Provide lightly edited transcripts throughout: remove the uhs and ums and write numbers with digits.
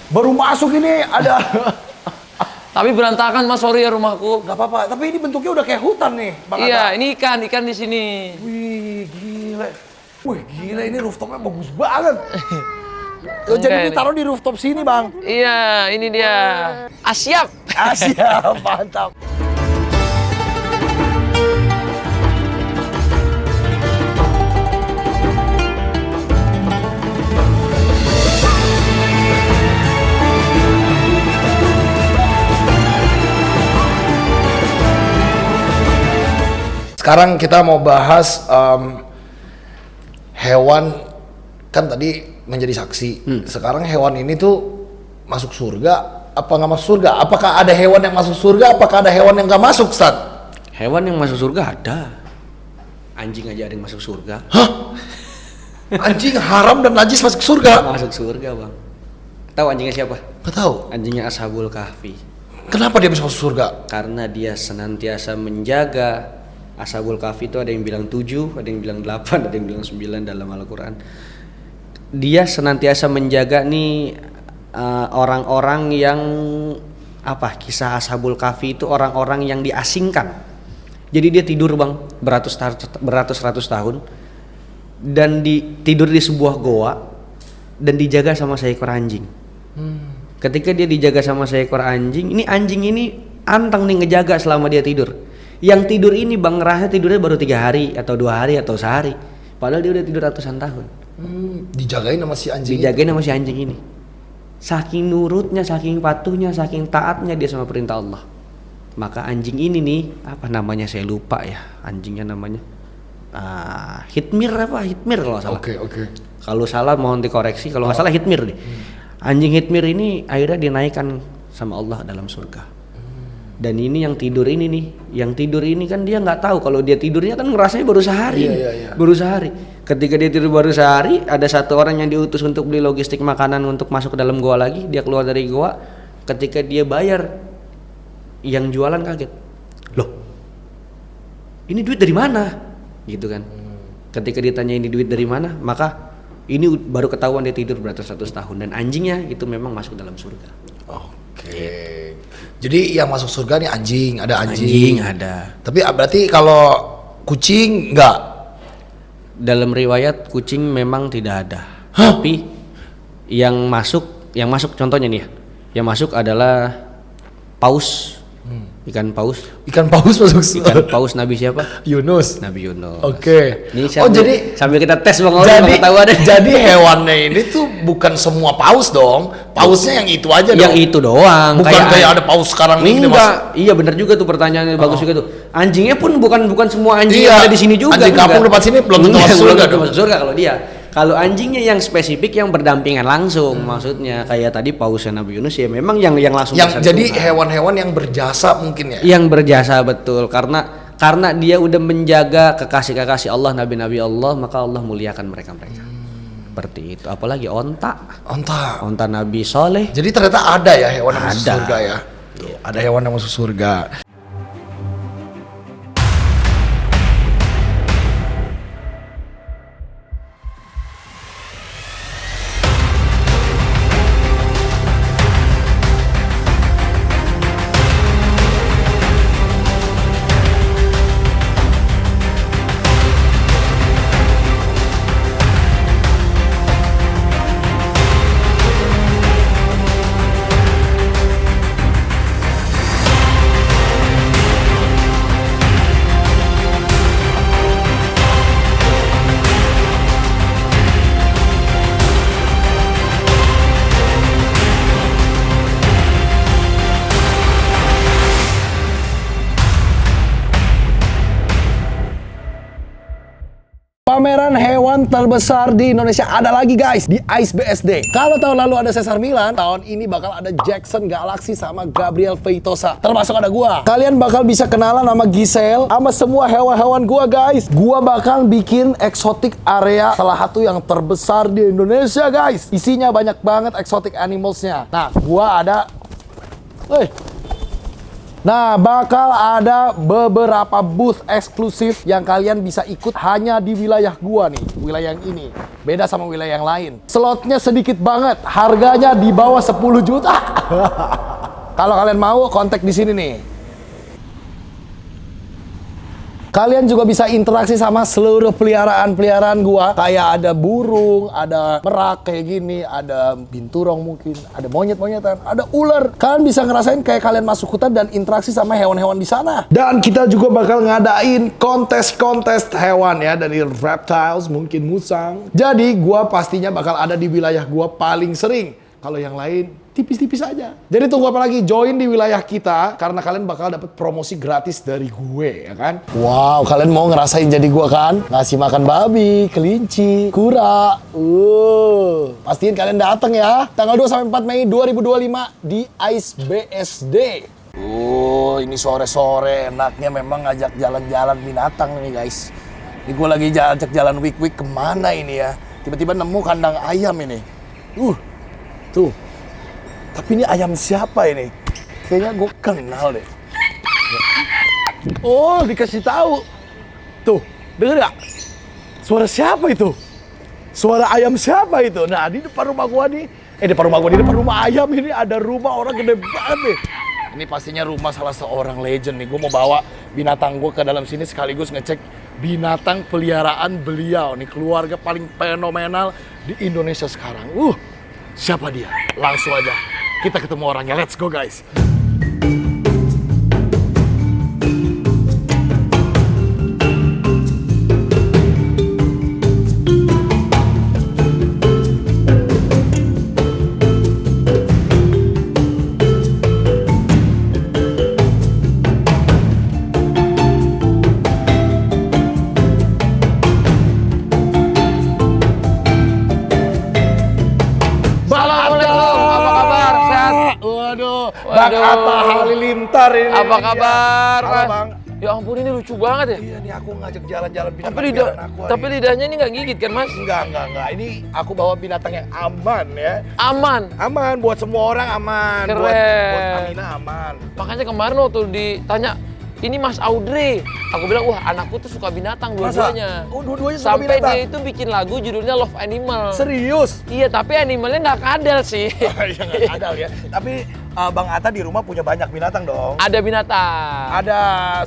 Baru masuk ini ada. Tapi berantakan Mas, sorry ya rumahku. Gak apa-apa, tapi ini bentuknya udah kayak hutan nih, Bang Iya, Aga. ini ikan di sini. Wih, gila. Wih, gila ini rooftopnya bagus banget. Jadi ini taruh di rooftop sini, Bang. Iya, ini dia. Siap. Siap, mantap. Sekarang kita mau bahas hewan, kan tadi menjadi saksi. Sekarang hewan ini tuh masuk surga apa nggak masuk surga? Apakah ada hewan yang masuk surga? Apakah ada hewan yang nggak masuk, Ustaz? Hewan yang masuk surga ada. Anjing aja ada yang masuk surga. Hah? Anjing haram dan najis masuk surga? Masuk surga, Bang. Tahu anjingnya siapa? Nggak tahu. Anjingnya Ashabul Kahfi. Kenapa dia bisa masuk surga? Karena dia senantiasa menjaga. Ashabul Kahfi itu ada yang bilang 7, ada yang bilang 8, ada yang bilang 9 dalam Al-Quran. Dia senantiasa menjaga nih orang-orang yang kisah Ashabul Kahfi itu orang-orang yang diasingkan. Jadi dia tidur, Bang, beratus-ratus tahun dan tidur di sebuah goa dan dijaga sama seekor anjing. Ketika dia dijaga sama seekor anjing ini anteng nih ngejaga selama dia tidur. Yang tidur ini, Bang, ngerasa tidurnya baru 3 hari atau 2 hari atau sehari. Padahal dia udah tidur ratusan tahun. Dijagain sama si anjing. Dijagain sama si anjing ini. Saking nurutnya, saking patuhnya, saking taatnya dia sama perintah Allah. Maka anjing ini nih, apa namanya saya lupa ya. Anjingnya namanya Hitmir kalau salah. Oke. Kalau salah mohon dikoreksi. Kalau nggak salah Hitmir nih. Anjing Hitmir ini akhirnya dinaikkan sama Allah dalam surga. Dan ini yang tidur ini kan dia nggak tahu kalau dia tidurnya kan ngerasanya baru sehari. Iya. Baru sehari. Ketika dia tidur baru sehari, ada satu orang yang diutus untuk beli logistik makanan untuk masuk ke dalam goa lagi. Dia keluar dari goa, ketika dia bayar, yang jualan kaget. Loh, ini duit dari mana? Gitu kan. Ketika ditanya ini duit dari mana, maka ini baru ketahuan dia tidur beratus-ratus tahun dan anjingnya itu memang masuk dalam surga. Oke. Jadi yang masuk surga nih anjing, ada anjing. Anjing ada. Tapi berarti kalau kucing enggak? Dalam riwayat kucing memang tidak ada. Tapi yang masuk contohnya nih ya. Yang masuk adalah paus. Ikan paus. Ikan paus masuk surga. Ikan paus Nabi siapa? Yunus. Nabi Yunus. Oke. Ini sambil kita tes Bang Oli, jadi hewannya ini tuh bukan semua paus dong. Pausnya yang itu aja dong. Yang itu doang. Bukan kayak ada paus sekarang nih. Enggak. Iya benar juga tuh pertanyaannya, bagus juga tuh. Anjingnya pun bukan semua anjing yang ada di sini juga. Anjing kampung depan sini belum tentu masuk surga dong. Masuk surga kalau dia. Kalau anjingnya yang spesifik yang berdampingan langsung, maksudnya kayak tadi pausnya Nabi Yunus ya memang yang langsung. Jadi hewan-hewan yang berjasa mungkin ya. Yang berjasa betul karena dia udah menjaga kekasih Allah, nabi-nabi Allah, maka Allah muliakan mereka. Seperti itu. Apalagi onta Nabi Soleh. Jadi ternyata ada ya hewan yang masuk surga ya. Tuh, ada hewan yang masuk surga. Pameran hewan terbesar di Indonesia ada lagi guys, di ICE BSD. Kalau tahun lalu ada Cesar Milan, tahun ini bakal ada Jackson Galaxy sama Gabriel Feitosa. Termasuk ada gua. Kalian bakal bisa kenalan sama Giselle, sama semua hewan-hewan gua guys. Gua bakal bikin exotic area salah satu yang terbesar di Indonesia guys. Isinya banyak banget exotic animalsnya. Nah, gua ada Nah, bakal ada beberapa booth eksklusif yang kalian bisa ikut hanya di wilayah gua nih, wilayah yang ini. Beda sama wilayah yang lain. Slotnya sedikit banget, harganya di bawah 10 juta. Kalau kalian mau, kontak di sini nih. Kalian juga bisa interaksi sama seluruh peliharaan-peliharaan gua. Kayak ada burung, ada merak kayak gini, ada binturong mungkin, ada monyet-monyetan, ada ular. Kalian bisa ngerasain kayak kalian masuk hutan dan interaksi sama hewan-hewan di sana. Dan kita juga bakal ngadain kontes-kontes hewan ya, dari reptiles, mungkin musang. Jadi gua pastinya bakal ada di wilayah gua paling sering. Kalau yang lain tipis-tipis aja. Jadi tunggu apa lagi? Join di wilayah kita karena kalian bakal dapat promosi gratis dari gue, ya kan? Wow, kalian mau ngerasain jadi gue kan? Ngasih makan babi, kelinci, kura. Pastiin kalian datang ya. Tanggal 2 sampai 4 Mei 2025 di Ice BSD. Ini sore-sore enaknya memang ngajak jalan-jalan binatang nih guys. Ini gue lagi ajak jalan week-week kemana ini ya? Tiba-tiba nemu kandang ayam ini. Tuh. Tapi ini ayam siapa ini? Kayaknya gue kenal deh. Oh, dikasih tahu. Tuh, denger gak? Suara siapa itu? Suara ayam siapa itu? Nah, di depan rumah gua nih. Di depan rumah ayam ini ada rumah orang gede banget nih. Ini pastinya rumah salah seorang legend nih. Gue mau bawa binatang gue ke dalam sini sekaligus ngecek binatang peliharaan beliau. Nih, keluarga paling fenomenal di Indonesia sekarang. Siapa dia? Langsung aja kita ketemu orangnya. Let's go guys. Bang Atta Halilintar ini. Apa kabar? Halo Bang. Ya ampun, ini lucu banget ya. Iya nih, aku ngajak jalan-jalan binatang. Tapi lidahnya ini nggak gigit kan, Mas? Enggak. Ini aku bawa binatang yang aman ya. Aman. Aman buat semua orang, aman. Keren. Buat Amina aman. Makanya kemarin waktu ditanya, ini Mas Audrey, aku bilang, wah anakku tuh suka binatang dua-duanya. Oh, dua-duanya suka Sampai binatang? dia itu bikin lagu judulnya Love Animal. Serius? Iya, tapi animalnya nggak kadal sih. Iya, nggak kadal ya. Tapi Bang Atta di rumah punya banyak binatang dong. Ada binatang. Ada,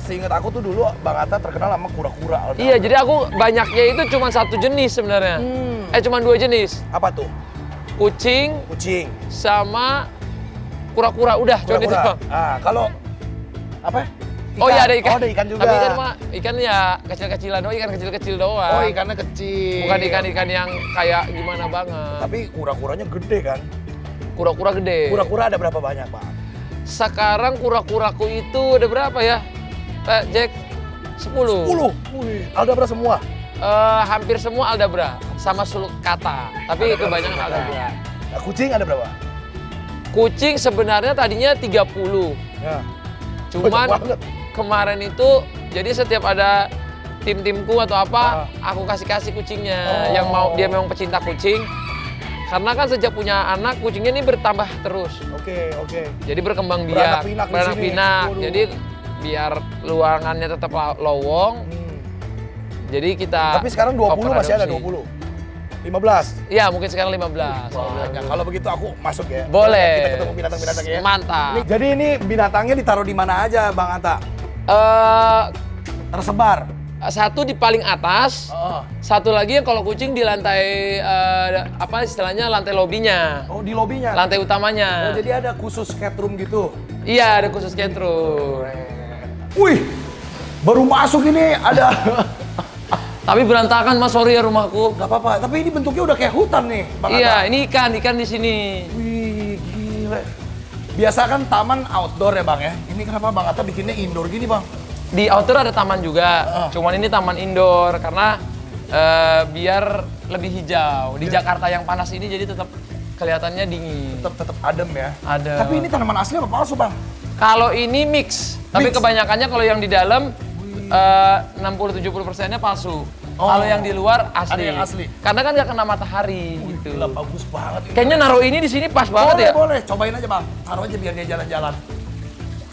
seingat aku tuh dulu Bang Atta terkenal sama kura-kura. Iya, jadi aku banyaknya itu cuma satu jenis sebenarnya. Cuma dua jenis. Apa tuh? Kucing sama kura-kura. Udah, cuma itu. Ah, kalau apa? Ikan. Oh iya, ada ikan. Oh, ada ikan juga. Tapi ikan ya kecil-kecilan doang, ikan kecil-kecil doang. Oh, ikannya kecil. Bukan ikan-ikan yang kayak gimana banget. Tapi kura-kuranya gede kan? Kura-kura gede. Kura-kura ada berapa banyak, Pak? Sekarang kura-kuraku itu ada berapa ya? Jack? 10. 10? Wih, Aldabra semua? Hampir semua Aldabra. Sama sulcata. Tapi kebanyakan Aldabra. Nah, kucing ada berapa? Kucing sebenarnya tadinya 30. Ya. Cuman kemarin itu, jadi setiap ada tim-timku atau apa, aku kasih Oh. kucingnya. Yang dia memang pecinta kucing. Karena kan sejak punya anak, kucingnya ini bertambah terus. Oke. Jadi berkembang biak, Beranak pinak. Jadi biar luangannya tetap lowong. Jadi kita. Tapi sekarang 20 masih ada 20. 15. Iya, mungkin sekarang 15. Kalau begitu aku masuk ya. Boleh. Kita ketemu binatang-binatang ya. Mantap. Jadi ini binatangnya ditaruh di mana aja, Bang Atta? Tersebar. Satu di paling atas, satu lagi yang kalau kucing di lantai apa istilahnya lantai lobinya. Oh, di lobinya. Lantai utamanya. Oh, jadi ada khusus cat room gitu. Iya, ada khusus cat room. Wih, baru masuk ini ada. Tapi berantakan Mas, sorry ya rumahku. Gak apa-apa, tapi ini bentuknya udah kayak hutan nih, Bang Iya, Atta. ini ikan di sini. Wih, gila. Biasa kan taman outdoor ya, Bang ya? Ini kenapa Bang Atta bikinnya indoor gini, Bang? Di outdoor ada taman juga, cuman ini taman indoor karena biar lebih hijau. Di Jakarta yang panas ini jadi tetap kelihatannya dingin. Tetap adem ya. Adem. Tapi ini tanaman asli apa palsu, Bang? Kalau ini mix, tapi kebanyakannya kalau yang di dalam 60-70%-nya palsu. Kalau yang di luar asli. Ada yang asli. Karena kan nggak kena matahari gitu. Gila, bagus banget. Kayaknya naruh ini di sini pas banget ya. Boleh, cobain aja, Bang. Taruh aja biar dia jalan-jalan.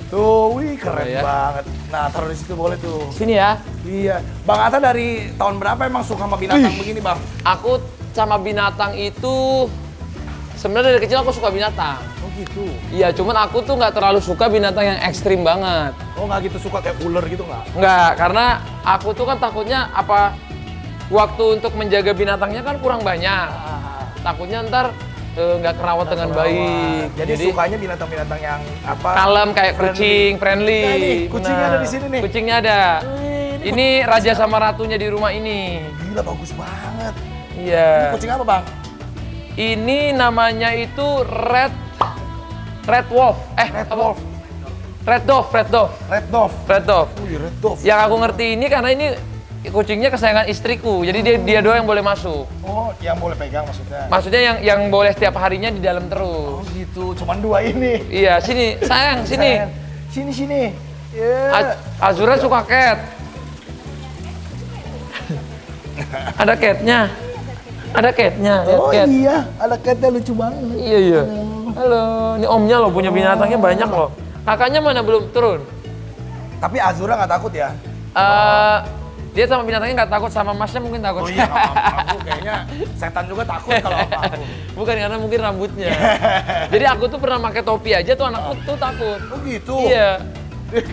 Tuh, wih keren Ya. banget. Nah, taruh di situ boleh tuh. Sini ya. Iya. Bang Atta dari tahun berapa emang suka sama binatang begini, Bang? Aku sama binatang itu sebenarnya dari kecil aku suka binatang. Oh gitu. Iya, cuman aku tuh nggak terlalu suka binatang yang ekstrim banget. Oh nggak gitu suka kayak ular gitu nggak? Nggak, karena aku tuh kan takutnya waktu untuk menjaga binatangnya kan kurang banyak. Takutnya ntar nggak kerawat dengan baik. Jadi sukanya binatang-binatang yang apa? Kalem kayak friendly. kucing, friendly. Nah, ini, kucingnya Benar. ada di sini nih. Kucingnya ada. Ini raja sama ratunya di rumah ini. Gila bagus banget. Iya. Kucing apa, Bang? Ini namanya itu Red Wolf. Red apa? Wolf. Red Dove. Red Dove. Red Dove. Wih, Red Dove. Yang aku ngerti ini karena ini kucingnya kesayangan istriku. Jadi dia doang yang boleh masuk. Oh, yang boleh pegang maksudnya. Maksudnya yang boleh setiap harinya di dalam Oh terus. gitu, cuman 2 ini. Iya, sini, sayang, sini. Sayang. Sini. Yeah. Azura suka cat. Ada catnya. Ada catnya, lihat Oh cat. iya, ada catnya lucu banget. Iya. Halo, ini omnya loh punya binatangnya banyak loh. Kakaknya mana belum turun? Tapi Azura nggak takut ya? Dia sama binatangnya nggak takut, sama masnya mungkin takut. Oh iya, aku kayaknya setan juga takut kalau sama aku. Bukan karena mungkin rambutnya. Jadi aku tuh pernah pakai topi aja tuh anakku tuh takut. Oh gitu? Iya.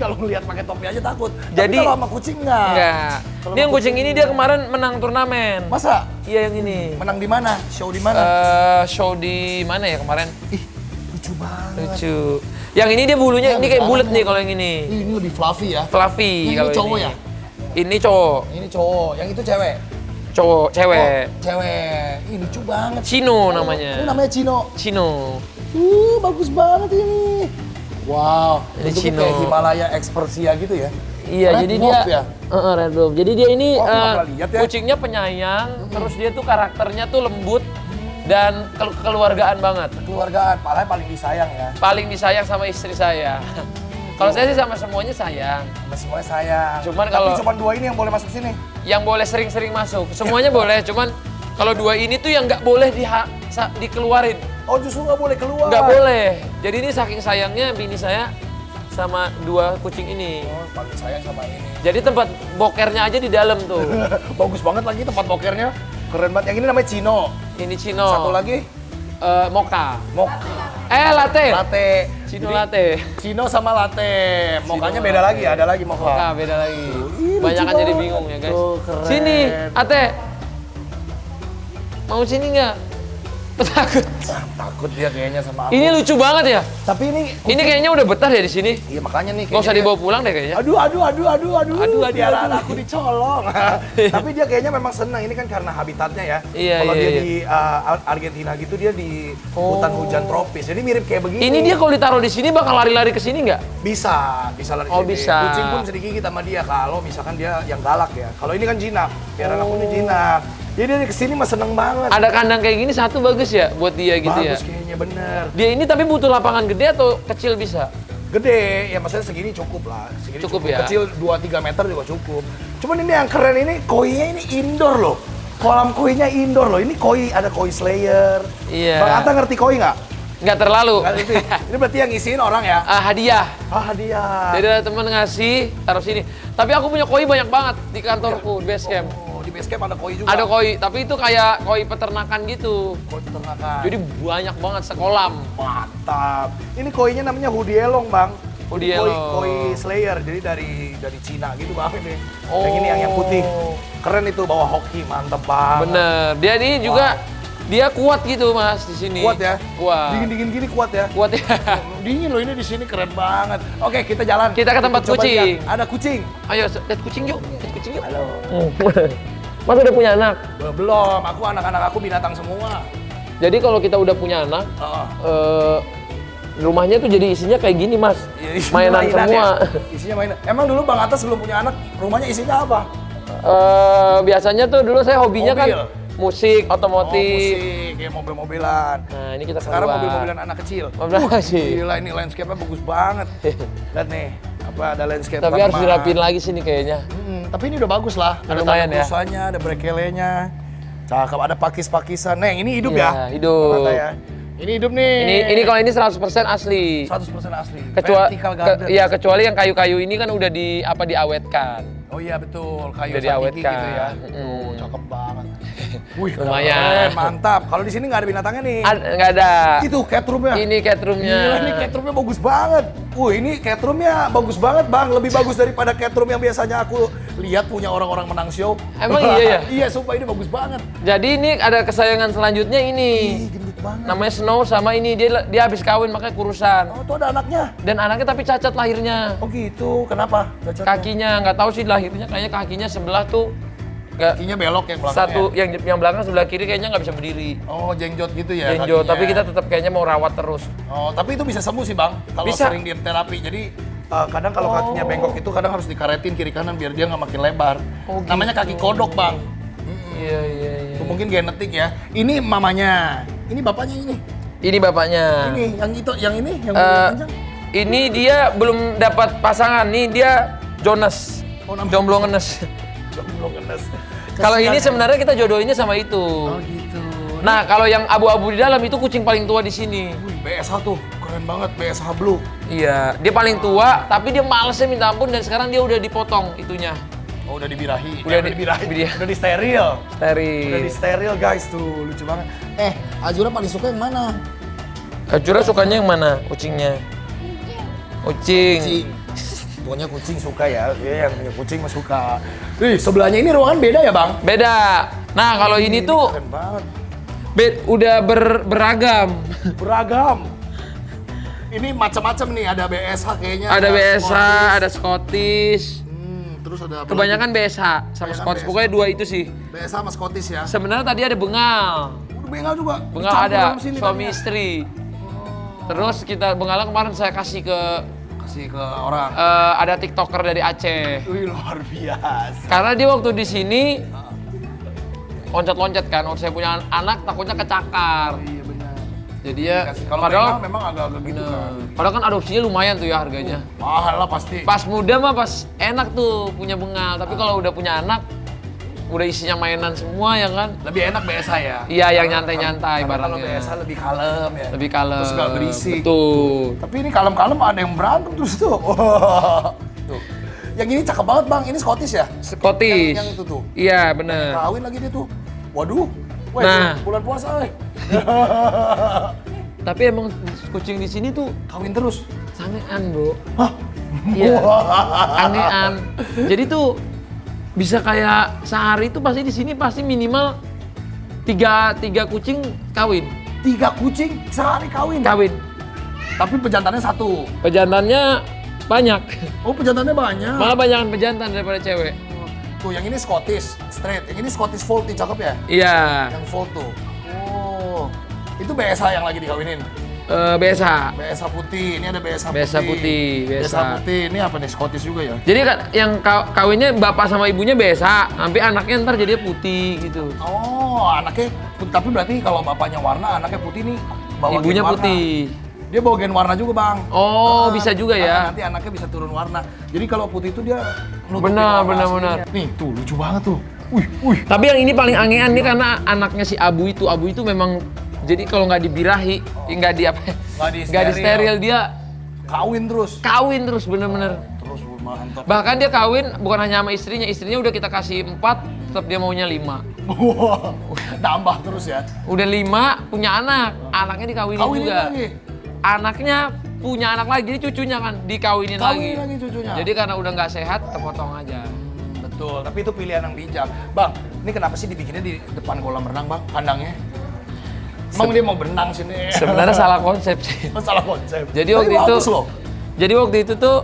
Kalau ngeliat pakai topi aja takut. Jadi- Tapi kalau sama kucing nggak? Enggak. Kalau Ini yang sama kucing ini dia kemarin menang turnamen. Masa? Iya yang ini. Menang di mana? Show di mana? Show di mana ya kemarin? Ih, lucu banget. Lucu. Yang ini dia bulunya Ya, ini kayak lucu bulat banget. nih kalau yang ini. Ih, ini lebih fluffy ya. Fluffy Ini kalau cowok ini. ya? Ini cowok. Ini cowok, yang itu cewek. Cowok, cewek. Oh, cewek. Ih, lucu banget. Cino Ini namanya. namanya Cino. Cino. Bagus banget ini. Wow, Ini bentuknya Cino. kayak Himalaya Expersia gitu ya. Iya, Red jadi Wolf dia ya? Red Wolf. Jadi dia ini Oh, aku nggak pernah lihat ya. kucingnya penyayang, terus dia tuh karakternya tuh lembut dan kekeluargaan banget. Keluargaan, paling disayang ya. Paling disayang sama istri saya. Kalau saya sih sama semuanya sayang. Sama semuanya sayang. Cuman Tapi kalau- cuma 2 ini yang boleh masuk sini. Yang boleh sering-sering masuk, semuanya boleh. Cuman kalau 2 ini tuh yang nggak boleh dikeluarin. Oh, justru nggak boleh keluar. Nggak boleh. Jadi ini saking sayangnya bini saya sama 2 kucing ini. Oh, paling sayang sama ini. Jadi tempat bokernya aja di dalam tuh. Bagus banget lagi tempat bokernya. Keren banget. Yang ini namanya Cino. Ini Cino. Satu lagi Mocha. Latte. Latte. Cino Jadi, latte. Cino sama latte. Mokanya Cino beda latte. lagi, ada lagi mocha. Mocha beda lagi. Ih, Banyak lucu kan jadi banget. bingung ya guys. Tuh, keren. Sini, Ate. Mau sini nggak? Takut. Takut dia kayaknya sama aku. Ini lucu banget ya. Tapi Ini kayaknya udah betah ya di sini. iya makanya nih. Gak usah kayaknya dibawa pulang deh kayaknya. Aduh. Aduh, Piaraan aduh. aku dicolong. Tapi dia kayaknya memang senang. Ini kan karena habitatnya ya. Iya, Kalau iya, dia iya. di Argentina gitu, dia di hutan hujan tropis. Jadi mirip kayak begini. Ini dia kalau ditaruh di sini bakal lari-lari ke sini nggak? bisa lari Oh, sini. bisa. Kucing pun bisa digigit sama dia kalau misalkan dia yang galak ya. Kalau ini kan jinak. Piaraan aku ini jinak. Jadi dia kesini mah seneng banget. Ada kandang kayak gini satu bagus ya buat dia gitu ya. Bagus kayaknya bener. Dia ini tapi butuh lapangan gede atau kecil bisa? Gede, ya maksudnya segini cukup lah. Segini Cukup ya? Kecil 2-3 meter juga cukup. Cuman ini yang keren ini, koinya ini indoor loh. Kolam koinya indoor loh. Ini koi, ada koi slayer. Iya. Bang Atta ngerti koi nggak? Nggak terlalu. Nggak ngerti. Ini berarti yang ngisiin orang ya? Hadiah. Ah, hadiah. Jadi ada teman ngasih, taruh sini. Tapi aku punya koi banyak banget di kantorku, di base camp. Oh, di base camp ada koi juga? Ada koi, tapi itu kayak koi peternakan gitu. Koi peternakan. Jadi banyak banget sekolam. Mantap. Ini koinya namanya Hudielong, Bang. Hudielong. Koi slayer, jadi dari Cina gitu Bang ini. Oh. Yang ini yang putih. Keren itu, bawa hoki, mantep banget. Bener. Dia ini juga dia kuat gitu Mas di sini. Kuat ya? Kuat. Dingin-dingin gini kuat ya? Kuat ya. Dingin loh ini di sini keren banget. Oke, kita jalan. Kita ke tempat Coba kucing. lihat. Ada kucing. Ayo lihat kucing yuk. Lihat kucing yuk. Halo. Mas udah punya anak. Belum, aku anak-anak aku binatang semua. Jadi kalau kita udah punya anak, Heeh. rumahnya tuh jadi isinya kayak gini Mas. Ya, isinya Mainan semua. Ya? Isinya mainan. Emang dulu Bang Atta sebelum punya anak, rumahnya isinya apa? Biasanya tuh dulu saya hobinya Mobil. kan musik, Oh, otomotif. musik, kayak mobil-mobilan. Nah ini kita Sekarang keluar. mobil-mobilan anak kecil. Mobil anak kecil. Gila ini landscape-nya bagus banget. Lihat nih, apa ada landscape Tapi harus tanaman. dirapiin lagi sini kayaknya. Tapi ini udah bagus lah. Ada lumayan tanda ya. busanya, ada brekelenya. Cakep, ada pakis-pakisan. Nah, yang ini hidup Iya, ya? hidup. Bang Atta ya. Ini hidup nih. Ini kalau ini 100% asli. 100% asli. Kecuali Vertical garden. iya, kecuali yang kayu-kayu ini kan udah diawetkan. Oh iya betul, kayu Udah satiki diawetkan. gitu ya. Tuh, cakep banget. Wih, Lumayan. keren, mantap. Kalau di sini nggak ada binatangnya nih. Nggak ada. Itu cat roomnya. Ini cat roomnya. Gila, ini cat roomnya bagus banget. Ini cat roomnya bagus banget bang, lebih bagus daripada cat room yang biasanya aku lihat punya orang-orang menang show. Emang iya ya? Iya, sumpah ini bagus banget. Jadi ini ada kesayangan selanjutnya ini. Ih, gendut banget. Namanya Snow sama ini dia habis kawin makanya kurusan. Oh, tuh ada anaknya. Dan anaknya tapi cacat lahirnya. Oh gitu, kenapa? Cacatnya? Kakinya nggak tahu sih lahirnya kayaknya kakinya sebelah tuh nggak Kakinya belok yang belakang. satu yang belakang sebelah kiri kayaknya nggak bisa berdiri. Oh, jengjot gitu ya. Genjot, kakinya. tapi kita tetap kayaknya mau rawat terus. Oh, tapi itu bisa sembuh sih bang, kalau Bisa. sering di terapi. Jadi kadang kalau kakinya bengkok itu kadang harus dikaretin kiri kanan biar dia nggak makin lebar. Oh, gitu. Namanya kaki kodok bang. Iya iya iya. Itu mungkin genetik ya. Ini mamanya, ini bapaknya ini. Ini bapaknya. Ini yang itu, yang ini, yang Eh, panjang. ini dia belum dapat pasangan, nih dia Jonas. Oh, namanya Jomblo ngenes. Jomblo ngenes. Kalau ini Kasihan ya. sebenarnya kita jodohinnya sama itu. Oh gitu. Nah, kalau yang abu-abu di dalam itu kucing paling tua di sini. Wih, BSH tuh, keren banget BSH Blue. Iya, dia paling tua, tapi dia malesnya minta ampun dan sekarang dia udah dipotong itunya. Oh, udah dibirahi. Udah Udah dibirahi. di- Udah di steril. Steril. Udah di steril guys tuh, lucu banget. Azura paling suka yang mana? Kajura sukanya yang mana? Kucingnya? Kucing. Pokoknya kucing suka ya, yang punya kucing mah suka. Ih, sebelahnya ini ruangan beda ya bang? Beda. Nah, kalau ini tuh keren banget. udah beragam. Beragam. Ini macam-macam nih, ada BSH kayaknya. Ada BSH, Scottish. ada Scottish. Terus ada apa Kebanyakan lagi? BSH sama Kebanyakan Scottish. BSH. Pokoknya dua itu sih. BSH sama Scottish ya. Sebenarnya tadi ada bengal. Udah bengal juga. Bengal Dicampur ada, dalam sini suami tadinya. istri. Terus kita bengalnya kemarin saya kasih ke Kasih ke orang. ada TikToker dari Aceh. Wih, luar biasa. Karena dia waktu di sini loncat-loncat kan. Waktu saya punya anak takutnya kecakar. Iya benar. Jadi ya Kalau padahal bengal memang agak-agak gitu kan. padahal kan adopsinya lumayan tuh ya harganya. Mahal lah pasti. Pas muda mah pas enak tuh punya bengal, tapi kalau udah punya anak udah isinya mainan semua ya kan. Lebih enak BSH ya. Iya, yang nyantai-nyantai Karena Kalau barangnya. BSH lebih kalem ya. Lebih kalem. Terus nggak berisik. Betul. Tapi ini kalem-kalem ada yang berantem terus tuh. Tuh. Yang ini cakep banget bang, ini Scottish ya? Scottish. Yang itu tuh. Iya, bener. Kawin lagi dia tuh. Waduh. Wah, Nah. bulan puasa Tapi emang kucing di sini tuh Kawin terus. sangean, Bro. Hah? Iya. Angean. Jadi tuh bisa kayak sehari tuh pasti di sini pasti minimal tiga kucing kawin. 3 kucing sehari kawin. Kawin. Tapi pejantannya 1. Pejantannya banyak. Oh, pejantannya banyak. Malah banyakan pejantan daripada cewek. Tuh, yang ini Scottish straight. Yang ini Scottish fold nih, cakep ya? Iya. Yang fold tuh. Oh. Itu BSH yang lagi dikawinin. Biasa. BSH putih, ini ada BSH putih. BSH putih, BSH putih, ini apa nih, Scottish juga ya? Jadi kan yang kawinnya bapak sama ibunya biasa, sampai anaknya ntar jadinya putih gitu. Oh, anaknya, tapi berarti kalau bapaknya warna, anaknya putih nih, bawa Ibunya gen warna. putih. Dia bawa gen warna juga bang. Oh, bisa juga ya. Nanti anaknya bisa turun warna. Jadi kalau putih itu dia nutupin Benar, warna benar. aslinya. Nih, tuh lucu banget tuh. Wih. Tapi yang ini paling angean nih karena anaknya si Abu itu memang jadi kalau nggak dibirahi, nggak di apa? Nggak di steril. dia Kawin terus. bener-bener. Terus mantap. Bahkan dia kawin bukan hanya sama istrinya udah kita kasih 4, tetap dia maunya 5. Wah, nambah terus ya. Udah 5 punya anak, anaknya dikawinin Kawinin juga. lagi. Anaknya punya anak lagi, jadi cucunya kan dikawinin Kawinin lagi cucunya. Jadi karena udah nggak sehat, kepotong aja. Betul, tapi itu pilihan yang bijak. Bang, ini kenapa sih dibikinnya di depan kolam renang, Bang? Kandangnya? Emang dia mau berenang sini? Sebenarnya salah konsep sih. Salah konsep. Jadi Tapi waktu itu, bagus loh. tuh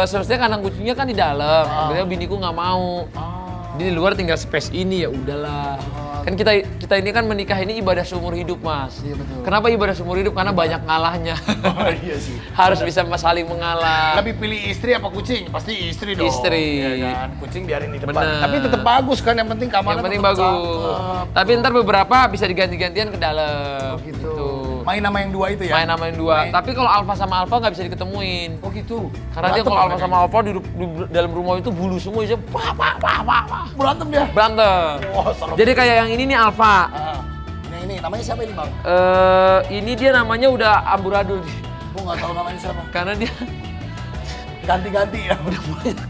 sebenarnya kandang kucingnya kan di dalam. Akhirnya biniku nggak mau. Di luar tinggal space ini ya udahlah. Kan kita ini kan menikah ini ibadah seumur hidup, Mas. Iya, betul. Kenapa ibadah seumur hidup? Karena banyak ngalahnya. Oh, iya sih. Harus bisa saling mengalah. Lebih pilih istri apa kucing? Pasti istri dong. Istri. Iya kan? Kucing biarin di depan. Bener. Tapi tetap bagus kan, yang penting kamarnya Yang penting tetap bagus. cakep. Tapi ntar beberapa bisa diganti-gantian ke dalam. Gitu. Main nama yang 2 itu ya? Main sama yang 2. Tapi kalau alfa sama alfa nggak bisa diketemuin. Oh gitu. Karena dia Berantem kalau alfa apa sama alfa di dalam rumah itu bulu semua isinya Berantem dia? berantem. Wah, serem. Jadi kayak yang ini nih alfa. Ah, ini Ini namanya siapa ini bang? Ini dia namanya udah amburadul. Gue nggak tahu namanya siapa. Karena dia Ganti-ganti ya. Udah banyak.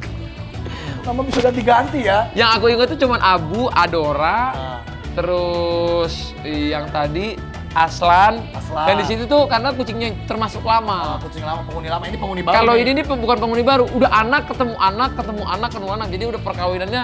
Nama bisa ganti-ganti ya. yang aku ingat tuh cuman Abu, Adora, Nah. terus yang tadi Aslan. Aslan. Dan di situ tuh karena kucingnya termasuk lama. Kucing lama, penghuni lama, ini penghuni baru. Kalau nih. ini bukan penghuni baru, udah anak ketemu anak, ketemu anak, ketemu anak. Jadi udah perkawinannya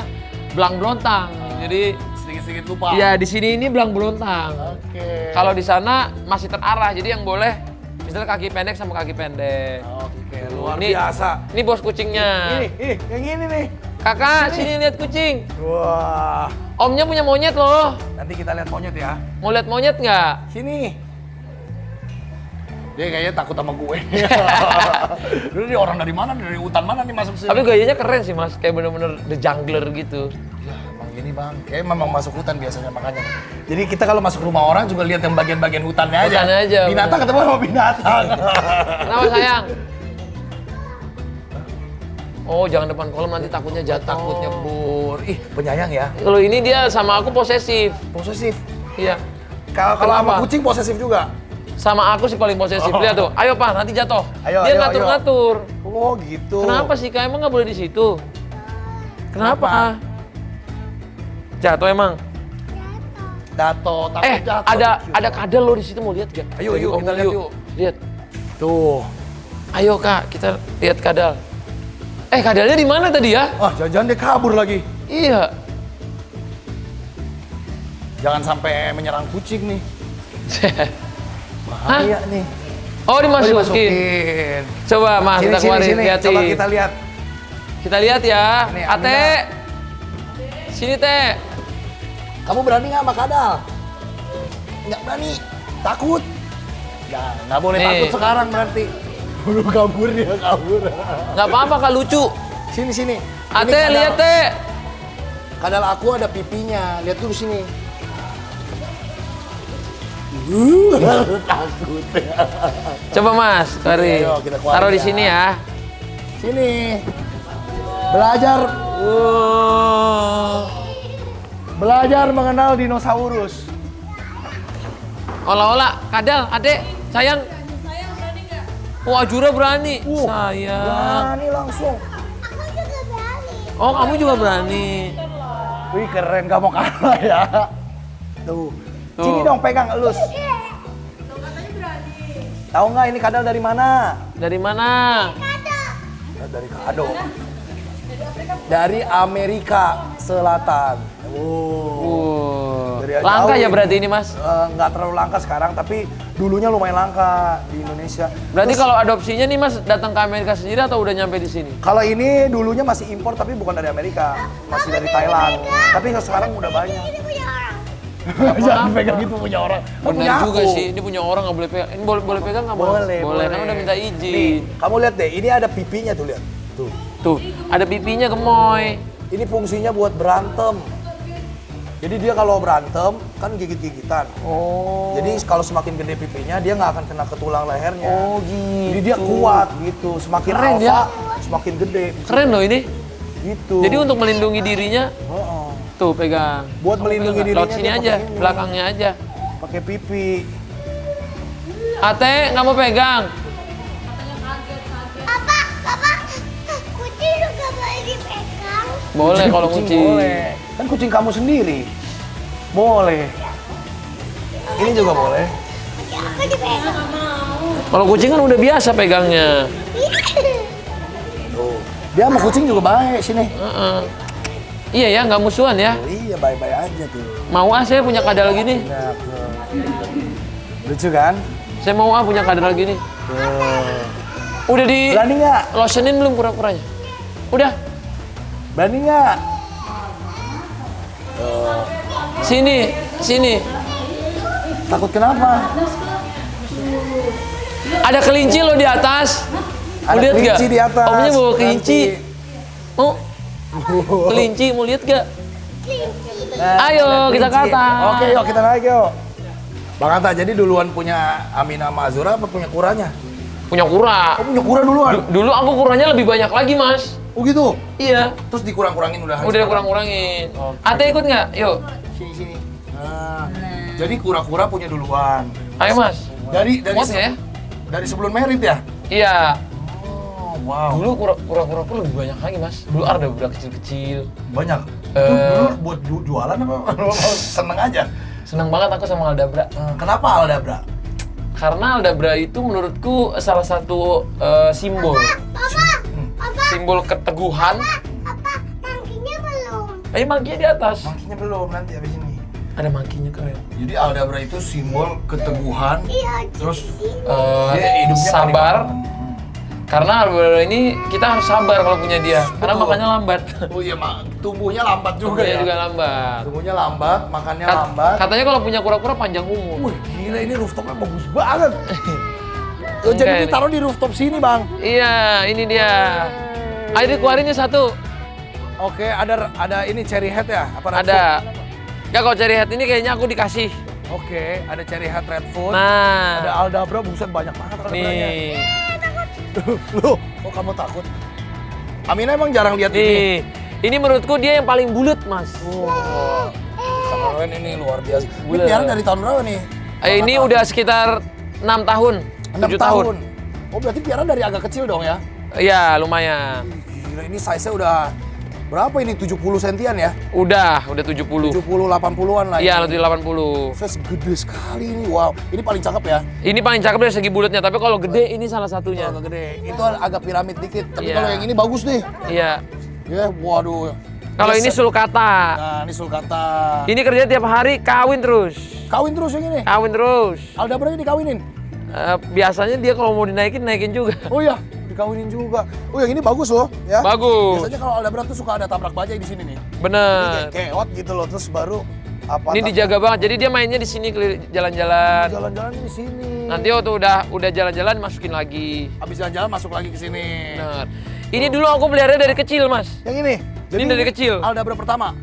belang belontang. Jadi sedikit-sedikit lupa. ya di sini ini belang belontang. Oke. Kalau di sana masih terarah. Jadi yang boleh misalnya kaki pendek sama kaki pendek. Oke, luar Ini- biasa. Ini bos kucingnya. Yang ini nih. Kakak, sini lihat kucing. Wah. Omnya punya monyet loh. Nanti kita lihat monyet ya. Mau lihat monyet nggak? Sini. Dia kayaknya takut sama gue. Dulu dia orang dari mana? Dari hutan mana nih masuk sini? Tapi gayanya keren sih mas, kayak bener-bener the jungler gitu. Ya emang gini bang, kayak memang masuk hutan biasanya makanya. Jadi kita kalau masuk rumah orang juga lihat yang bagian-bagian hutannya aja. Hutannya aja, Binatang bener. ketemu sama binatang. Kenapa sayang? Oh jangan depan kolam nanti takutnya jatuh. Takut nyebur. Ih penyayang ya. Kalau ini dia sama aku posesif. Posesif. Iya. Kalau sama Kenapa? kucing posesif juga. Sama aku sih paling posesif. Lihat tuh. Ayo pak, nanti jatuh. Ayo, Dia ayo, ngatur-ngatur. Oh gitu. Kenapa sih kak? Emang nggak boleh di situ? Kenapa? Kenapa? Jatuh emang. Dato, takut jatuh. Ada kadal lo di situ mau lihat gak? Ayo, yuk, kita lihat yuk. Lihat. Tuh. Ayo kak, kita lihat kadal. Kadalnya di mana tadi ya? Ah, jangan-jangan dia kabur lagi. Iya. Jangan sampai menyerang kucing nih. Bahaya nih. Oh dimasukin. Dimasukin. Coba mas, kita keluarin, hati. Coba kita lihat. Kita lihat ya. Ini, Ate. Amina. Sini teh. Kamu berani nggak sama kadal? Nggak berani. Takut. Ya, nggak boleh Nih. takut sekarang berarti. Udah kabur dia, kabur. Nggak apa-apa kak, lucu. Sini, sini. Ate, Ini kadal- lihat teh. Kadal aku ada pipinya. Lihat dulu sini. Takut. Coba mas, Kari. Ayo, kita keluarin Taruh di ya. sini ya. Sini. Belajar. Belajar mengenal dinosaurus. Olah-olah, kadal, adek, sayang. Wah, Ajura berani. Sayang. Berani langsung. Oh, kamu juga berani. Wih keren, gak mau kalah ya. Tuh. Tuh. Sini dong pegang elus. Tahu nggak ini kadal dari mana? Dari mana? Dari kado. Dari Amerika Selatan. Dari Langka jauh ya ini. berarti ini mas? Nggak terlalu langka sekarang, tapi dulunya lumayan langka di Indonesia. Berarti Terus, kalau adopsinya nih mas datang ke Amerika sendiri atau udah nyampe di sini? kalau ini dulunya masih impor tapi bukan dari Amerika, masih dari Thailand. Tapi sekarang udah banyak. Jangan pegang itu punya orang. Kan punya Benar juga aku. sih, ini punya orang nggak boleh pegang. Ini boleh pegang nggak Boleh, Boleh, kan udah minta izin. Nih, kamu lihat deh, ini ada pipinya tuh lihat. Tuh. Tuh, ada pipinya gemoy. Ini fungsinya buat berantem. Jadi dia kalau berantem kan gigit-gigitan. Oh. Jadi kalau semakin gede pipinya dia nggak akan kena ke tulang lehernya. Oh gitu. Jadi dia kuat gitu. Semakin Keren alfa, ya. semakin gede. Keren loh ini. Gitu. Jadi untuk melindungi dirinya, Heeh. tuh pegang. Buat Kamu melindungi pegang. dirinya Lewat sini dia aja, pakai ini. belakangnya aja. Pakai pipi. Ate, nggak mau pegang? Papa, kucing juga boleh dipegang. Boleh kalau kucing. Boleh. Kan kucing kamu sendiri. Boleh. Ini juga boleh. Aku dipegang. Kalau kucing kan udah biasa pegangnya. Tuh. Dia sama kucing juga baik sini. Heeh. Iya ya, nggak musuhan ya. Oh, iya baik-baik aja tuh. Mau saya punya kadal gini. Nah, tuh. Lucu kan? Saya mau punya kadal gini. Tuh. Udah di Berani nggak? lotionin belum kura-kuranya? Udah. Berani nggak? Sini, sini. Takut kenapa? Ada kelinci loh di atas. Mau Ada lihat nggak? kelinci di atas. Omnya bawa kelinci. Nanti. Mau? Kelinci, mau lihat gak? Nah, Ayo, lihat kita ke kelinci. atas. Oke, yuk kita naik yuk. Bang Anta, jadi duluan punya Amina sama Azura apa punya kuranya? Punya kura. Oh, punya kura duluan? Dulu aku kuranya lebih banyak lagi, Mas. Oh gitu? Iya. Terus dikurang-kurangin udah? Udah kurang-kurangin. Oke. Ate ikut nggak? Yuk. Sini, sini. Nah. Jadi kura-kura punya duluan. Ayo mas. Dari Muat nggak ya? dari sebelum merit ya? Iya. Oh, wow. Dulu kura-kura aku lebih banyak lagi mas. Dulu ada udah kecil-kecil. Banyak. Itu dulu buat jualan apa? Seneng aja. Seneng banget aku sama Aldabra. Kenapa Aldabra? Karena Aldabra itu menurutku salah satu simbol. Simbol keteguhan. Apa? Mangkinya belum. Ayo mangkinya di atas. Mangkinya belum, nanti abis ini. Ada mangkinya keren. Jadi Aldabra itu simbol keteguhan. Iya. Terus Eh, dia hidupnya sabar. paling aman. Karena Aldabra ini kita harus sabar kalau punya dia. Karena Betul. makannya lambat. Oh iya, tumbuhnya lambat juga Tumbuhnya ya. juga lambat. Tumbuhnya lambat, makannya lambat. Katanya kalau punya kura-kura panjang umur. Wih, gila ini rooftopnya bagus banget. Jadi Oke. ditaruh di rooftop sini, Bang. Iya, ini dia. Ayo dikeluarin nih satu. Oke, ada ini cherry head ya? Apa red Ada. Ya kalau cherry head ini kayaknya aku dikasih. food? Oke, ada cherry head red food. Nah, Ada Aldabra, buset banyak banget Aldabranya. nih. Loh, kok kamu takut? Amina emang jarang lihat ini. Nih. Ini menurutku dia yang paling bulat, Mas. Wow, keren ini luar biasa. Ini Bulat. piara dari tahun berapa nih? Ini udah sekitar 6 tahun, 6 7 tahun. Oh, berarti piara dari agak kecil dong ya? Iya, lumayan. Gila, ini size-nya udah berapa ini? 70 sentian ya? Udah 70. 70-80-an lah. Iya, ini. lebih 80. Saya gede sekali ini, wow. Ini paling cakep ya? Ini paling cakep dari segi bulatnya, tapi kalau gede ini salah satunya. Agak gede. Itu agak piramid dikit. Tapi Iya. kalau yang ini bagus nih. Iya. Ya, waduh. Kalau ini Biasa. sulcata. Nah, ini sulcata. Ini kerja tiap hari kawin terus. Kawin terus yang ini? Kawin terus. Aldabra ini dikawinin? Biasanya dia kalau mau dinaikin, naikin juga. Oh iya, dikawinin juga. Oh yang ini bagus loh, ya. Bagus. Biasanya kalau Aldabra tuh suka ada tabrak bajai di sini nih. Ini Bener. kayak keot gitu loh, terus baru apa? Ini dijaga banget. Jadi dia mainnya di sini jalan-jalan. Jalan-jalan di sini. Nanti waktu udah jalan-jalan masukin lagi. Habis jalan-jalan masuk lagi ke sini. Bener. Ini dulu aku pelihara dari kecil, Mas. Yang ini. Ini dari kecil. Aldabra pertama.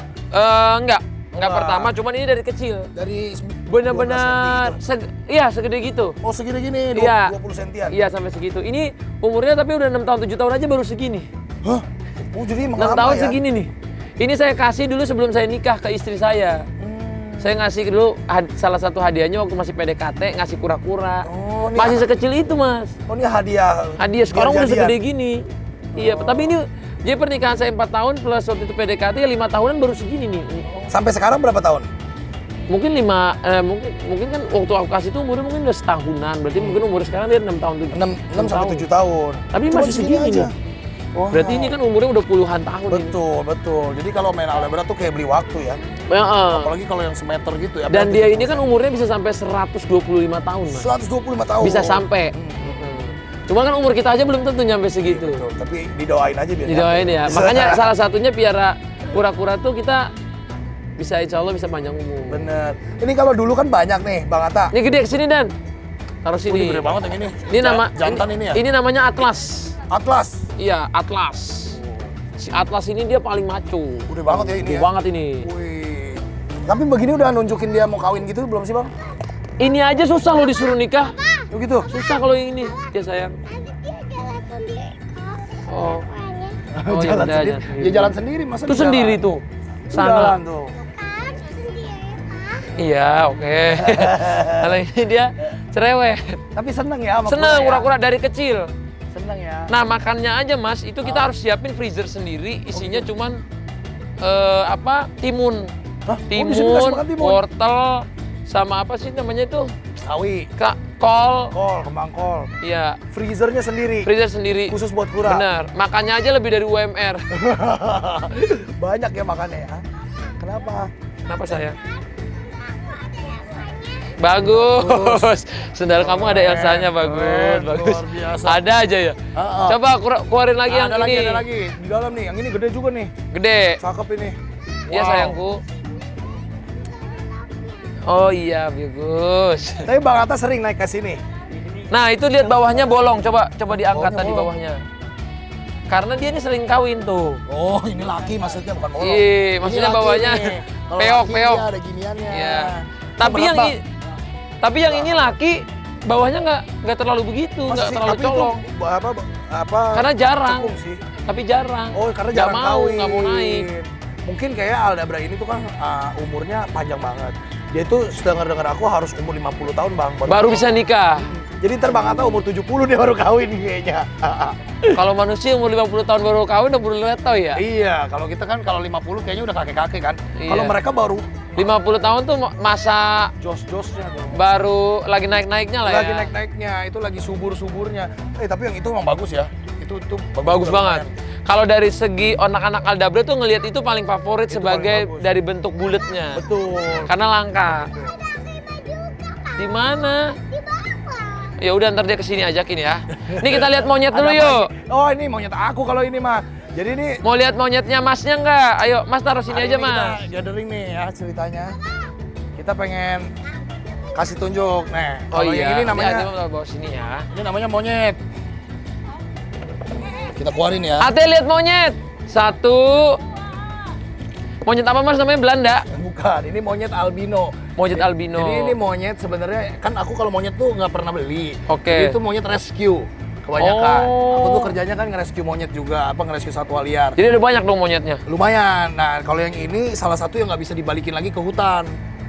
Enggak Wah. pertama, cuman ini dari kecil. Dari Bener-bener, 12 cm gitu. iya segede gitu. Oh segini gini, Iya. 20 sentian. Iya sampai segitu. Ini umurnya tapi udah 6 tahun 7 tahun aja baru segini. Hah? Oh jadi emang 6 lama tahun ya? segini nih. Ini saya kasih dulu sebelum saya nikah ke istri saya. Saya ngasih dulu salah satu hadiahnya waktu masih PDKT, ngasih kura-kura. Oh, ini Masih sekecil itu, Mas. Oh ini hadiah. Hadiah sekarang Biar udah jadian. segede gini. Iya, tapi ini dia pernikahan saya 4 tahun plus waktu itu PDKT ya 5 tahunan baru segini nih. Sampai sekarang berapa tahun? Mungkin mungkin kan waktu aku kasih itu umurnya mungkin udah setahunan. Berarti mungkin umur sekarang dia 6 tahun 6 sampai 7 tahun. Tapi Cuma masih segini aja. nih. Berarti ini kan umurnya udah puluhan tahun ini. Betul, betul. Jadi kalau main Aldabra tuh kayak beli waktu ya. Heeh. Apalagi kalau yang semeter gitu ya. Dan berarti dia ini kan umurnya bisa sampai 125 tahun, Mas. 125 tahun. Bisa sampai. Cuma kan umur kita aja belum tentu nyampe segitu. Betul, tapi didoain aja biar Didoain nyampe. ya. Makanya salah satunya piara kura-kura tuh kita bisa insya Allah bisa panjang umur. Bener. Ini kalau dulu kan banyak nih, Bang Atta. Ini gede kesini Dan. Taruh Ini sini. gede banget yang ini. Ini nama jantan ini ya. Ini namanya Atlas. Atlas. Iya, Atlas. Si Atlas ini dia paling maco. Udah banget ya ini Gede ya. banget ini. Wih. Tapi begini udah nunjukin dia mau kawin gitu belum sih, Bang? Ini aja susah loh disuruh nikah. Oh gitu. Susah kalau yang ini. Ya sayang. Nanti dia jalan sendiri. Oh. Pokoknya. Oh, jalan udah, sendiri. jalan Ya jalan sendiri, masa Itu dia sendiri jalan? tuh. Itu Sana. jalan tuh. Kan sendiri, Pak. Iya, oke. Kalau ini dia cerewet. Tapi seneng ya sama Seneng kura ya? kura-kura dari kecil. Seneng ya. Nah, makannya aja Mas, itu kita harus siapin freezer sendiri, isinya cuman timun. Hah? Oh, di sini dikasih makan timun? wortel, sama apa sih namanya itu? Sawi, Kol. kol, kembang kol. Iya, Freezernya sendiri. freezer sendiri. Khusus buat kura. Bener, makannya aja lebih dari UMR. Banyak ya makannya ya. Kenapa? Kenapa saya? Bagus. Sendal kamu ada Elsanya, bagus, keren, bagus. luar biasa. Ada aja ya. Heeh. Coba keluarin lagi yang ada lagi, ini. ada lagi. Di dalam nih, yang ini gede juga nih. Gede. Cakep ini. Iya Wow. sayangku. Oh iya, bagus. Tapi Bang Atta sering naik ke sini. Nah, itu lihat bawahnya bolong. Coba diangkat Bawahnya tadi bolong. bawahnya. Karena dia ini sering kawin tuh. Oh, ini laki maksudnya bukan bolong. Iya, Ini maksudnya laki bawahnya nih. Kalau peok, laki peok. dia ada giniannya. Iya. Itu Tapi berat, yang Bang. tapi yang ini laki, bawahnya nggak terlalu begitu, Masa nggak sih? terlalu Tapi itu colong. apa? Karena jarang. Cekung sih. Tapi jarang. Oh, karena Nggak jarang mau, kawin. nggak mau naik. Mungkin kayak Aldabra ini tuh kan umurnya panjang banget. dia itu dengar aku harus umur 50 tahun bang. Baru bisa nikah. Jadi ntar Bang Atta umur 70 dia baru kawin kayaknya. Kalau manusia umur 50 tahun baru kawin udah baru tahu ya. Iya, kalau kita kan kalau 50 kayaknya udah kakek-kakek kan. Iya. Kalau mereka baru 50 tahun tuh masa jos-josnya dong. baru lagi naik-naiknya lah ya. Lagi naik-naiknya, itu lagi subur-suburnya. Tapi yang itu memang bagus ya. Itu Bagus banget. lumayan. Kalau dari segi anak-anak Aldabra tuh ngelihat itu paling favorit Itu sebagai paling bagus. dari bentuk bulatnya. Betul. Karena langka. Ada Akima juga, Di mana? di bawah. Ya udah ntar dia kesini ajakin ya. Nih kita lihat monyet Ada dulu apa yuk. ini? Oh ini monyet aku kalau ini mah. Jadi ini Mau lihat monyetnya masnya nggak? Ayo mas taruh sini hari aja ini mas. Kita gathering nih ya ceritanya. Kita pengen kasih tunjuk. Nah, Oh kalau iya. yang ini namanya Ya, ini bawa sini ya. ini namanya monyet. Kita keluarin ya. Ate lihat monyet. Satu. Monyet apa mas namanya Belanda? Bukan, ini monyet albino. Monyet albino. Jadi ini monyet sebenarnya kan aku kalau monyet tuh nggak pernah beli. Oke. Jadi itu monyet rescue kebanyakan. Oh. Aku tuh kerjanya kan nge-rescue monyet juga, nge-rescue satwa liar. Jadi ada banyak dong monyetnya. Lumayan. Nah, kalau yang ini salah satu yang nggak bisa dibalikin lagi ke hutan.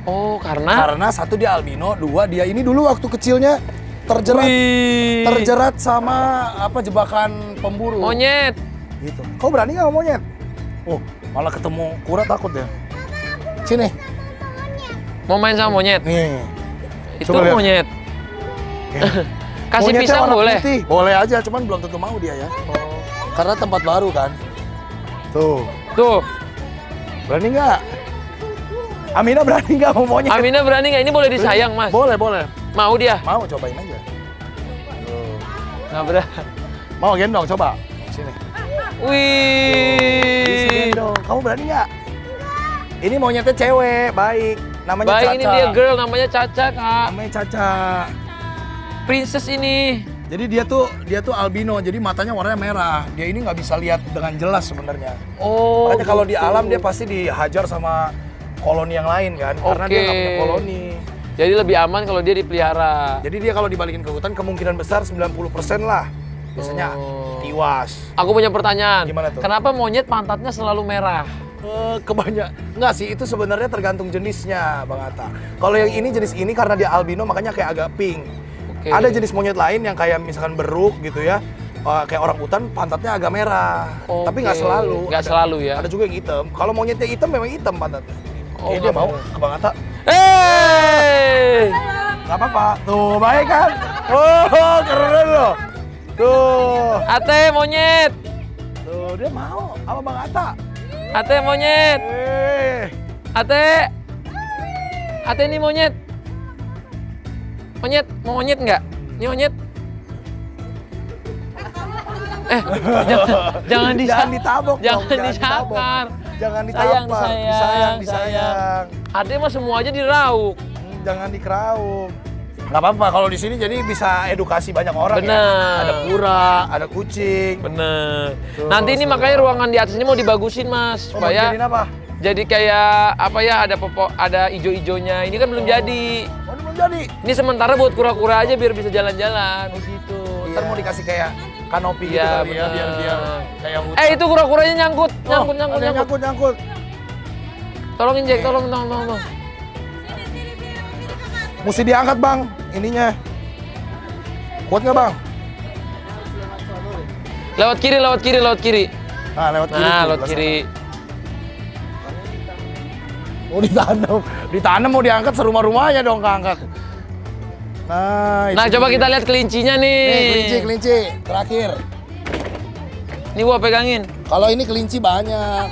Oh karena? Karena satu dia albino, dua dia ini dulu waktu kecilnya terjerat Wih. terjerat sama apa jebakan pemburu. Monyet. Gitu. Kau berani nggak sama monyet? Oh, malah ketemu kura takut ya. Sini. Mau main sama monyet? Nih. Itu Coba lihat. monyet. Kasih Monyetnya pisang warna boleh? putih. Boleh aja, cuman belum tentu mau dia ya. Karena tempat baru kan. Tuh. Tuh. Berani nggak? Amina berani nggak mau monyet? Amina berani nggak? Ini boleh disayang mas? Boleh, boleh. Mau dia? Mau cobain aja. Tuh. Nggak berani. Mau gendong coba. Sini. Sini Wih. gendong. Kamu berani nggak? Ini monyetnya cewek, baik. Namanya Baik Caca. ini dia girl namanya Caca kak. Namanya Caca. Princess ini. Jadi dia tuh albino, jadi matanya warnanya merah. Dia ini nggak bisa lihat dengan jelas sebenarnya. Oh. Makanya kalau di gitu. alam dia pasti dihajar sama koloni yang lain kan, karena dia nggak punya Oke. koloni. Jadi lebih aman kalau dia dipelihara. Jadi dia kalau dibalikin ke hutan kemungkinan besar 90% lah. Biasanya Oh. tiwas. Aku punya pertanyaan. Gimana tuh? Kenapa monyet pantatnya selalu merah? Enggak sih, itu sebenarnya tergantung jenisnya, Bang Atta. Kalau yang ini jenis ini karena dia albino makanya kayak agak pink. Oke. Ada jenis monyet lain yang kayak misalkan beruk gitu ya. Kayak orang hutan pantatnya agak merah. Oke. Tapi nggak selalu. Nggak selalu ya? Ada juga yang hitam. Kalau monyetnya hitam memang hitam pantatnya. Oh, Dia nggak mau mau. ke Bang Atta. Hey! Nggak apa-apa. Tuh, baik kan? Oh, keren loh. Tuh. Ate monyet. Tuh, dia mau sama Bang Atta. Ate monyet. Ate. Ate ini monyet. Monyet, mau monyet nggak? Ini monyet. Jangan Jangan ditabok dong, Jangan jangan disakar. Jangan Sayang, ditampar. sayang, Disayang. Ade mah semua aja dirauk. Jangan dikerauk. Nggak apa-apa kalau di sini jadi bisa edukasi banyak orang Bener. ya. Ada kura, ada kucing. Bener. Tuh, Nanti ini seru. makanya ruangan di atas ini mau dibagusin mas, Oh, mau supaya jadiin apa? jadi kayak apa ya, ada ijo-ijonya. Ini kan belum jadi. Oh, ini belum jadi. Ini sementara buat kura-kura aja biar bisa jalan-jalan. Oh gitu. Iya. Ntar mau dikasih kayak kanopi gitu Iya, kali ya, biar bener. kayak hutan. Itu kura-kuranya nyangkut, Oh, nyangkut, nyangkut, ada yang nyangkut. nyangkut. Tolongin Jack, tolong. Mesti diangkat bang, ininya. Kuat nggak bang? Lewat kiri. Nah, lewat kiri. Nah, tuh, lewat belah kiri. sana. Oh, ditanam mau diangkat serumah-rumahnya dong keangkat. Nah, Nah, itu coba dia. kita lihat kelincinya nih. Nih, kelinci, terakhir. Ini gua pegangin. Kalau ini kelinci banyak.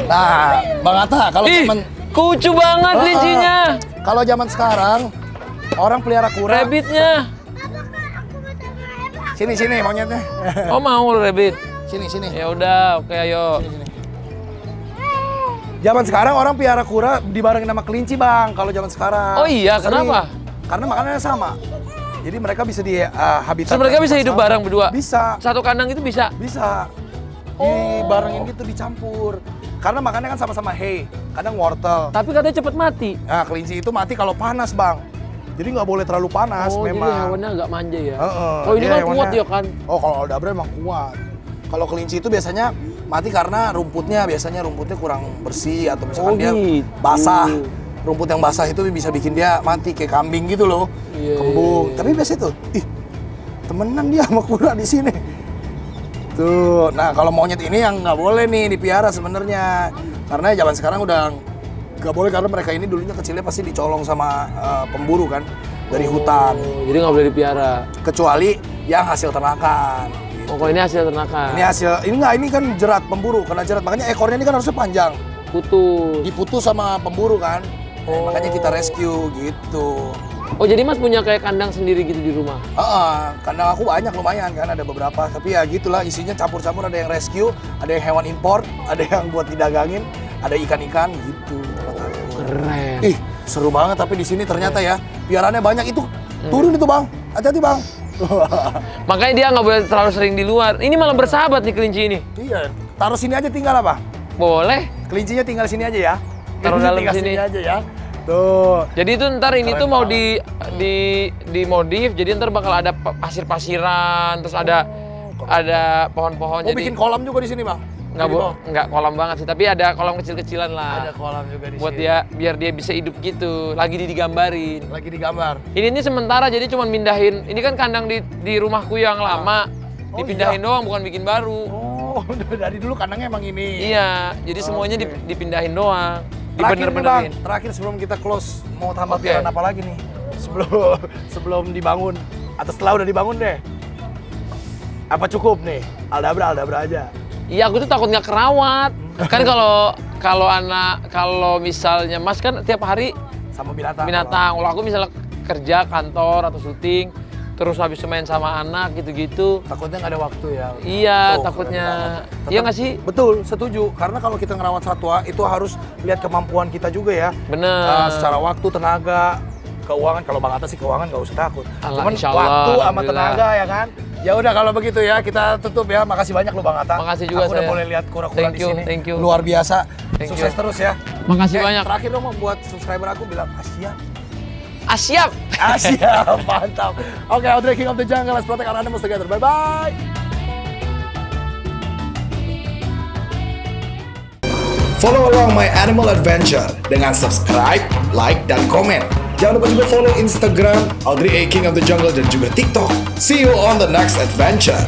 Nah, Bang Atta, kalau Ih, zaman kucu banget kelincinya. kalau zaman sekarang orang pelihara kura. Rabbitnya. Sini monyetnya. Oh mau rabbit. Sini. Ya udah, oke ayo. Zaman sekarang orang pelihara kura dibarengin sama kelinci, Bang. Kalau zaman sekarang. Oh iya, Sering. kenapa? Karena makanannya sama. Jadi mereka bisa di habitat. Terus mereka yang bisa hidup sama. bareng berdua? Bisa. Satu kandang itu bisa. Bisa. Oh. Dibarengin gitu, dicampur. Karena makannya kan sama-sama hay, kadang wortel. Tapi katanya cepet mati. Nah, kelinci itu mati kalau panas, Bang. Jadi nggak boleh terlalu panas Oh, jadi memang. hewannya agak manja ya. Heeh, Oh, ini dia kan hewannya- kuat ya kan. Oh, kalau Aldabra emang kuat. Kalau kelinci itu biasanya mati karena rumputnya kurang bersih atau misalkan Oh, dia gitu. basah. Rumput yang basah itu bisa bikin dia mati kayak kambing gitu loh. Iya, Kembung. iya, iya. Tapi biasa tuh, temenan dia sama kura di sini. Tuh, nah kalau monyet ini yang nggak boleh nih dipiara sebenarnya. Karena zaman sekarang udah nggak boleh karena mereka ini dulunya kecilnya pasti dicolong sama pemburu kan dari hutan. Oh, jadi nggak boleh dipiara. Kecuali yang hasil ternakan. Oh, kalau ini hasil ternakan. Ini kan jerat pemburu, kena jerat. Makanya ekornya ini kan harusnya panjang. Putus. Diputus sama pemburu kan. Oh. Makanya kita rescue gitu. Oh, jadi Mas punya kayak kandang sendiri gitu di rumah? Kandang aku banyak lumayan kan, ada beberapa. Tapi ya gitulah isinya campur-campur, ada yang rescue, ada yang hewan impor, ada yang buat didagangin, ada ikan-ikan gitu. Keren. Ih, seru banget tapi di sini ternyata ya, piarannya banyak itu. Turun itu Bang, hati-hati Bang. Makanya dia nggak boleh terlalu sering di luar. Ini malah bersahabat nih kelinci ini. Iya, taruh sini aja tinggal apa? Boleh. Kelincinya tinggal sini aja ya. Taruh dalam Tinggal sini. aja ya. Tuh. Jadi itu ntar ini Keren tuh mau banget. di modif. Jadi ntar bakal ada pasir-pasiran, terus ada pohon-pohon. Oh, bikin kolam juga di sini, Bang? nggak kolam banget sih, tapi ada kolam kecil-kecilan lah. Ada kolam juga di Buat sini. dia biar dia bisa hidup gitu. Lagi digambarin. Lagi digambar. Ini sementara jadi cuma mindahin. Ini kan kandang di rumahku yang lama. Oh, Dipindahin iya? doang bukan bikin baru. Oh, dari dulu kandangnya emang ini. Iya, jadi semuanya Oke. dipindahin doang. Terakhir nih, Bang, Dibener-benerin. terakhir sebelum kita close mau tambah Oke. piaran apa lagi nih? Sebelum dibangun atau setelah udah dibangun deh. Apa cukup nih? Aldabra aja. Iya, aku tuh takut nggak kerawat. Kan kalau misalnya Mas kan tiap hari Sama binatang. binatang. Kalau aku misalnya kerja kantor atau syuting, terus habis main sama anak gitu-gitu. Takutnya nggak ada waktu ya. Iya, Tuh, takutnya. keren banget. Iya nggak sih? Betul, setuju. Karena kalau kita ngerawat satwa itu harus lihat kemampuan kita juga ya. Bener. Secara waktu, tenaga, keuangan. Kalau Bang Atta sih keuangan nggak usah takut. Allah, Cuman insya Allah, waktu sama alhamdulillah. tenaga ya kan. Ya udah kalau begitu ya kita tutup ya. Makasih banyak lo Bang Atta. Makasih juga Aku udah saya. boleh lihat kura-kura Thank di you, sini. thank you. Luar biasa. Thank Sukses you. terus ya. Makasih banyak. Terakhir dong buat subscriber aku bilang Asia. Siap. Asia, mantap. Oke, Audrey King of the Jungle. Let's protect our animals together. Bye-bye. Follow along my animal adventure dengan subscribe, like, dan komen. Jangan lupa juga follow Instagram Audrey A King of the Jungle dan juga TikTok. See you on the next adventure.